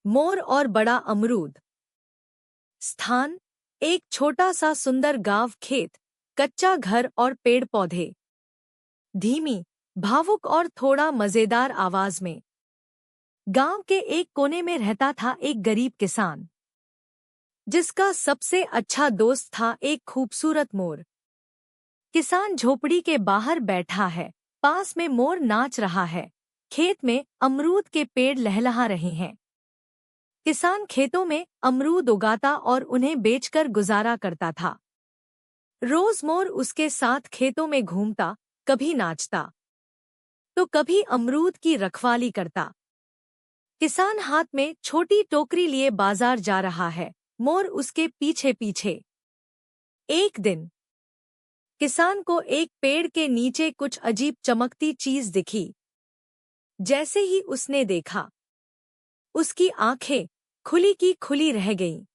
मोर और बड़ा अमरूद। स्थान: एक छोटा सा सुंदर गांव, खेत, कच्चा घर और पेड़ पौधे। धीमी, भावुक और थोड़ा मजेदार आवाज में। गांव के एक कोने में रहता था एक गरीब किसान, जिसका सबसे अच्छा दोस्त था एक खूबसूरत मोर। किसान झोपड़ी के बाहर बैठा है, पास में मोर नाच रहा है, खेत में अमरूद के पेड़ लहलहा रहे हैं। किसान खेतों में अमरूद उगाता और उन्हें बेचकर गुजारा करता था। रोज मोर उसके साथ खेतों में घूमता, कभी नाचता तो कभी अमरूद की रखवाली करता। किसान हाथ में छोटी टोकरी लिए बाजार जा रहा है, मोर उसके पीछे पीछे। एक दिन किसान को एक पेड़ के नीचे कुछ अजीब चमकती चीज दिखी। जैसे ही उसने देखा, उसकी आंखें खुली की खुली रह गईं।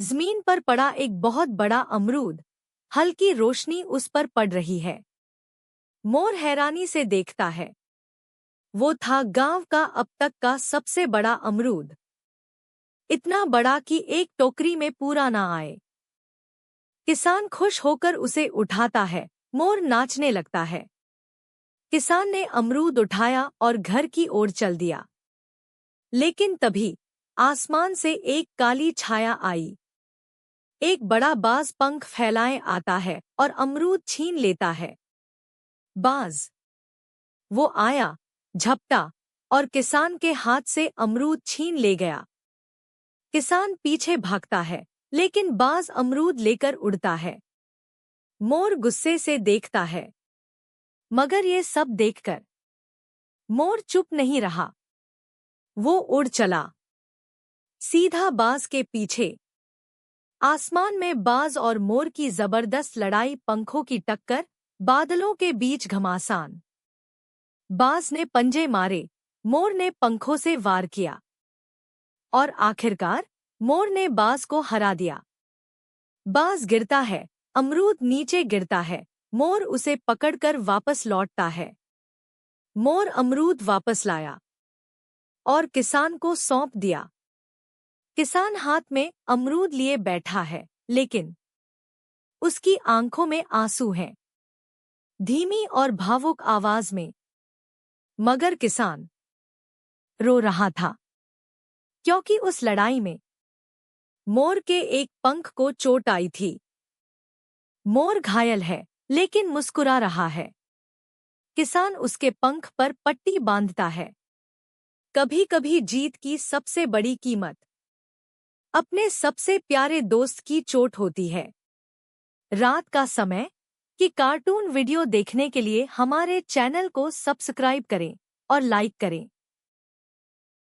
जमीन पर पड़ा एक बहुत बड़ा अमरूद, हल्की रोशनी उस पर पड़ रही है। मोर हैरानी से देखता है। वो था गांव का अब तक का सबसे बड़ा अमरूद, इतना बड़ा कि एक टोकरी में पूरा ना आए। किसान खुश होकर उसे उठाता है, मोर नाचने लगता है। किसान ने अमरूद उठाया और घर की ओर चल दिया। लेकिन तभी आसमान से एक काली छाया आई। एक बड़ा बाज पंख फैलाए आता है और अमरूद छीन लेता है। बाज वो आया, झपटा और किसान के हाथ से अमरूद छीन ले गया। किसान पीछे भागता है, लेकिन बाज अमरूद लेकर उड़ता है। मोर गुस्से से देखता है, मगर ये सब देखकर मोर चुप नहीं रहा। वो उड़ चला, सीधा बाज के पीछे। आसमान में बाज और मोर की जबरदस्त लड़ाई, पंखों की टक्कर, बादलों के बीच घमासान। बाज ने पंजे मारे, मोर ने पंखों से वार किया और आखिरकार मोर ने बाज को हरा दिया। बाज गिरता है, अमरूद नीचे गिरता है, मोर उसे पकड़कर वापस लौटता है। मोर अमरूद वापस लाया और किसान को सौंप दिया। किसान हाथ में अमरूद लिए बैठा है, लेकिन उसकी आंखों में आंसू हैं, धीमी और भावुक आवाज में। मगर किसान रो रहा था, क्योंकि उस लड़ाई में मोर के एक पंख को चोट आई थी। मोर घायल है, लेकिन मुस्कुरा रहा है। किसान उसके पंख पर पट्टी बांधता है। कभी-कभी जीत की सबसे बड़ी कीमत अपने सबसे प्यारे दोस्त की चोट होती है। रात का समय कि कार्टून वीडियो देखने के लिए हमारे चैनल को सब्सक्राइब करें और लाइक करें।